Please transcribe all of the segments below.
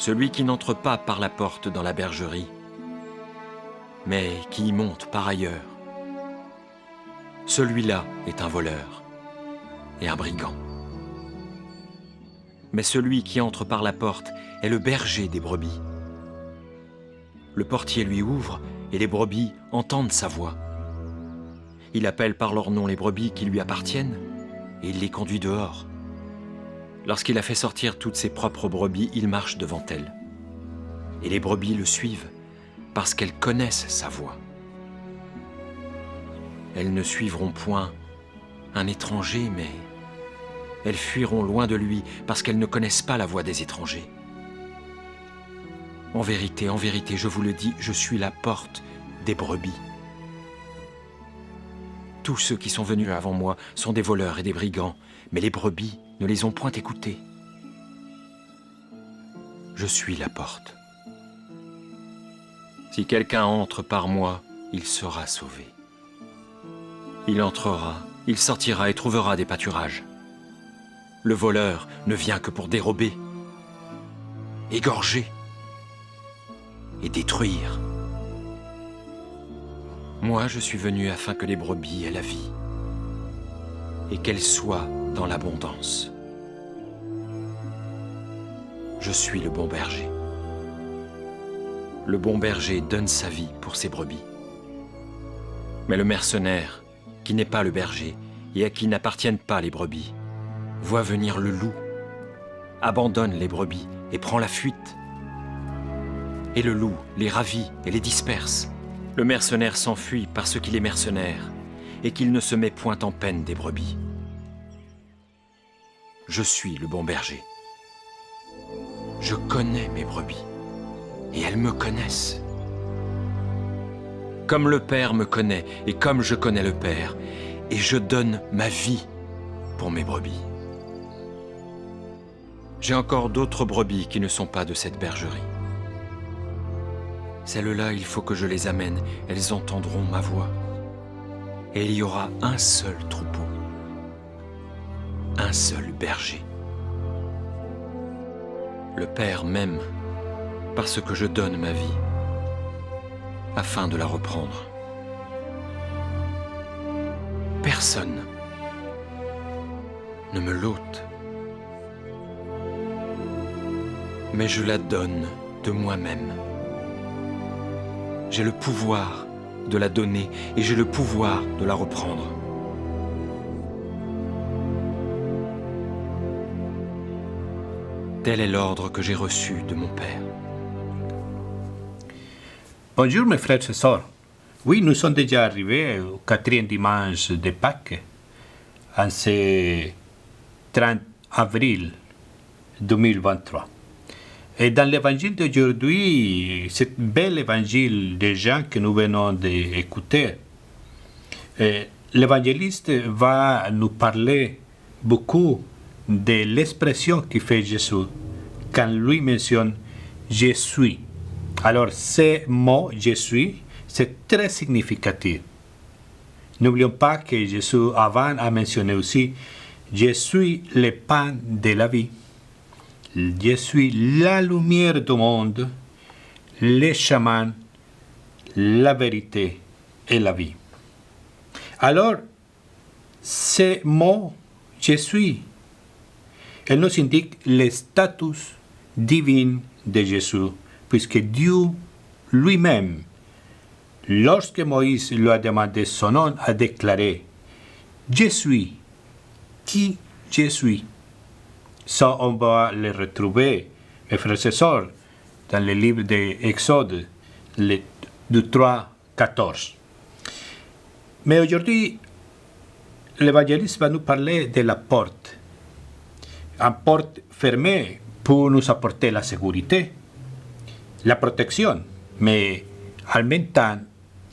celui qui n'entre pas par la porte dans la bergerie, mais qui y monte par ailleurs. Celui-là est un voleur et un brigand. Mais celui qui entre par la porte est le berger des brebis. Le portier lui ouvre et les brebis entendent sa voix. Il appelle par leur nom les brebis qui lui appartiennent et il les conduit dehors. Lorsqu'il a fait sortir toutes ses propres brebis, il marche devant elles. Et les brebis le suivent parce qu'elles connaissent sa voix. Elles ne suivront point un étranger, mais elles fuiront loin de lui parce qu'elles ne connaissent pas la voix des étrangers. En vérité, je vous le dis, je suis la porte des brebis. Tous ceux qui sont venus avant moi sont des voleurs et des brigands, mais les brebis ne les ont point écoutés. Je suis la porte. Si quelqu'un entre par moi, il sera sauvé. Il entrera, il sortira et trouvera des pâturages. Le voleur ne vient que pour dérober, égorger et détruire. Moi, je suis venu afin que les brebis aient la vie et qu'elles soient dans l'abondance. Je suis le bon berger. Le bon berger donne sa vie pour ses brebis. Mais le mercenaire, qui n'est pas le berger et à qui n'appartiennent pas les brebis, voit venir le loup, abandonne les brebis et prend la fuite. Et le loup les ravit et les disperse. Le mercenaire s'enfuit parce qu'il est mercenaire et qu'il ne se met point en peine des brebis. Je suis le bon berger. Je connais mes brebis et elles me connaissent. Comme le Père me connaît et comme je connais le Père, et je donne ma vie pour mes brebis. J'ai encore d'autres brebis qui ne sont pas de cette bergerie. Celles-là, il faut que je les amène, elles entendront ma voix. Et il y aura un seul troupeau, un seul berger. Le Père m'aime parce que je donne ma vie, afin de la reprendre. Personne ne me l'ôte, mais je la donne de moi-même. J'ai le pouvoir de la donner et j'ai le pouvoir de la reprendre. Tel est l'ordre que j'ai reçu de mon Père. Bonjour mes frères et sœurs. Oui, nous sommes déjà arrivés au 4e dimanche de Pâques, en ce 30 avril 2023. Et dans l'évangile d'aujourd'hui, ce bel évangile de Jean que nous venons d'écouter, l'évangéliste va nous parler beaucoup de l'expression qui fait Jésus quand lui mentionne « Je suis ». Alors, ce mot « Je suis », c'est très significatif. N'oublions pas que Jésus avant a mentionné aussi « Je suis le pain de la vie ». Je suis la lumière du monde, le chemin, la vérité et la vie. Alors, ce mot « Je suis », elle nous indique le statut divin de Jésus, puisque Dieu lui-même, lorsque Moïse lui a demandé son nom, a déclaré « Je suis qui je suis ». Ça, on va le retrouver, mes frères et sœurs, dans le livre d'Exode, du 3, 14. Mais aujourd'hui, l'évangéliste va nous parler de la porte. Une porte fermée pour nous apporter la sécurité, la protection, mais en même temps,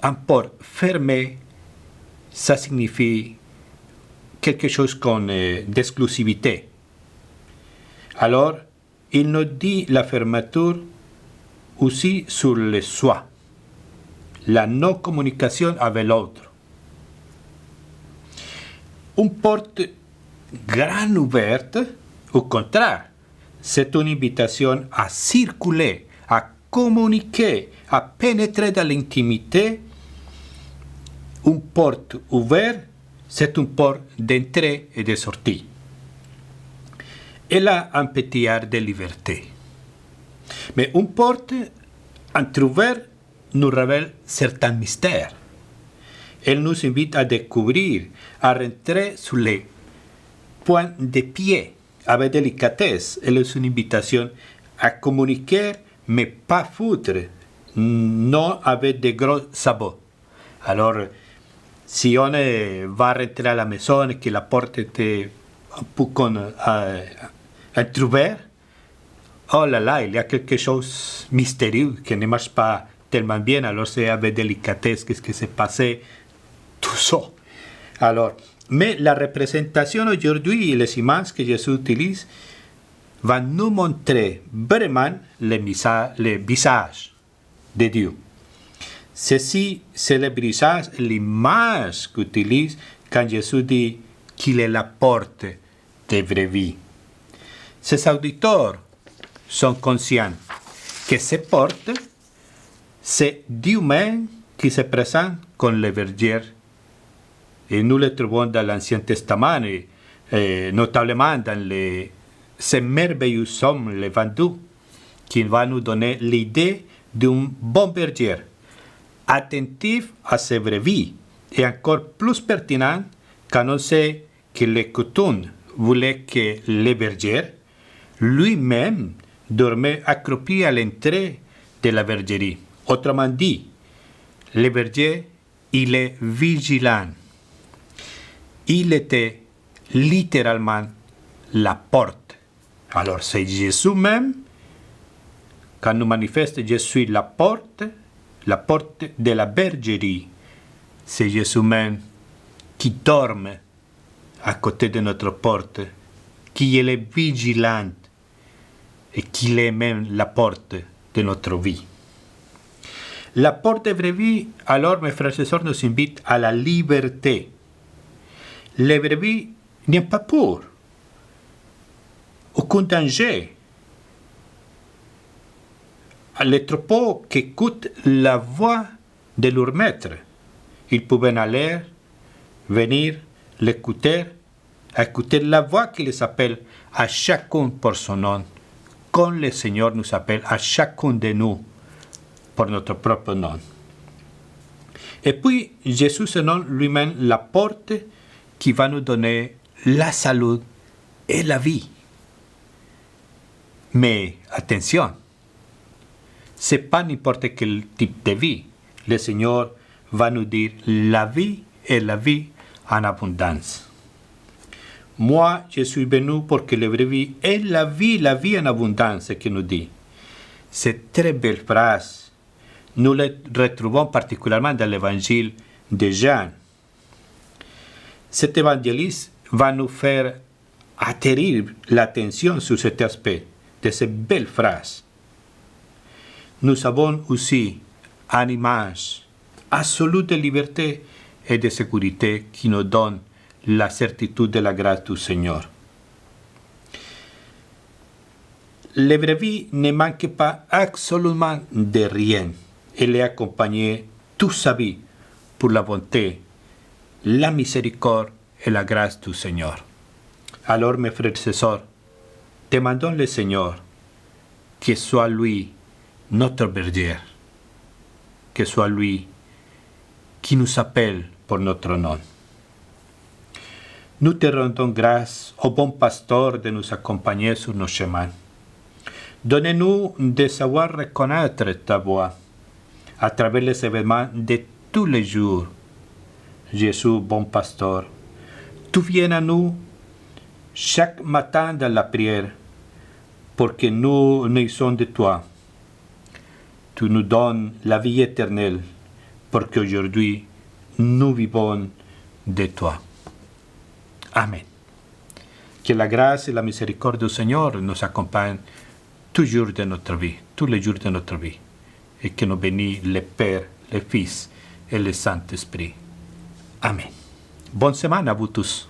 une porte fermée, ça signifie quelque chose comme d'exclusivité. Alors, il nous dit la fermeture aussi sur le soi, la non-communication avec l'autre. Une porte grande ouverte, au contraire, c'est une invitation à circuler, à communiquer, à pénétrer dans l'intimité. Une porte ouverte, c'est une porte d'entrée et de sortie. Elle a un petit air de liberté. Mais une porte entrouverte nous révèle certains mystères. Elle nous invite à découvrir, à rentrer sur les points de pied avec délicatesse. Elle est une invitation à communiquer, mais pas foutre, non avec de gros sabots. Alors, si on va rentrer à la maison et que la porte était un peu entrouverte, oh là là, il y a quelque chose de mystérieux qui ne marche pas tellement bien. Alors, c'est avec délicatesse qu'est-ce qui s'est passé, tout ça. Alors, mais la représentation aujourd'hui et les images que Jésus utilise vont nous montrer vraiment le visage de Dieu. Ceci, c'est le visage, l'image qu'utilise quand Jésus dit qu'il est la porte des vraies vies. Ces auditeurs sont conscients que ces portes, c'est Dieu même qui se présente comme le berger. Et nous le trouvons dans l'Ancien Testament, et notamment dans ces merveilleux psaumes, les 22, qui va nous donner l'idée d'un bon berger, attentif à ses vraies vies, et encore plus pertinent quand on sait que les coutumes voulaient que le berger lui-même dormait accroupi à l'entrée de la bergerie. Autrement dit, le berger, il est vigilant. Il était littéralement la porte. Alors c'est Jésus même, quand nous manifeste je suis la porte de la bergerie. C'est Jésus même qui dorme à côté de notre porte, qui est vigilant et qui est même la porte de notre vie. La porte de vraie vie, alors mes frères et sœurs, nous invite à la liberté. La vraie vie n'est pas pure, aucun danger. Les troupeaux qui écoutent la voix de leur maître, ils pouvaient aller, venir, l'écouter, écouter la voix qui les appelle à chacun pour son nom, comme le Seigneur nous appelle à chacun de nous pour notre propre nom. Et puis, Jésus se nomme lui-même la porte qui va nous donner la salut et la vie. Mais attention, ce n'est pas n'importe quel type de vie. Le Seigneur va nous dire la vie et la vie en abondance. Moi, je suis venu pour que la vraie vie est la vie en abondance, qui nous dit. Cette très belle phrase, nous la retrouvons particulièrement dans l'évangile de Jean. Cet évangéliste va nous faire atterrir l'attention sur cet aspect de cette belle phrase. Nous avons aussi une image absolue de liberté et de sécurité qui nous donne la certitude de la grâce du Seigneur. La vraie vie ne manque pas absolument de rien. Elle est accompagnée toute sa vie pour la bonté, la miséricorde et la grâce du Seigneur. Alors, mes frères et sœurs, demandons le Seigneur que soit lui notre berger, que soit lui qui nous appelle pour notre nom. Nous te rendons grâce, ô bon pasteur, de nous accompagner sur nos chemins. Donne-nous de savoir reconnaître ta voix à travers les événements de tous les jours. Jésus, bon pasteur, tu viens à nous chaque matin dans la prière pour que nous naissions de toi. Tu nous donnes la vie éternelle pour qu'aujourd'hui nous vivons de toi. Amen. Que la grâce et la miséricorde du Seigneur nous accompagnent toujours de notre vie, tous les jours de notre vie, et que nous bénisse le Père, le Fils et le Saint-Esprit. Amen. Bonne semaine à vous tous.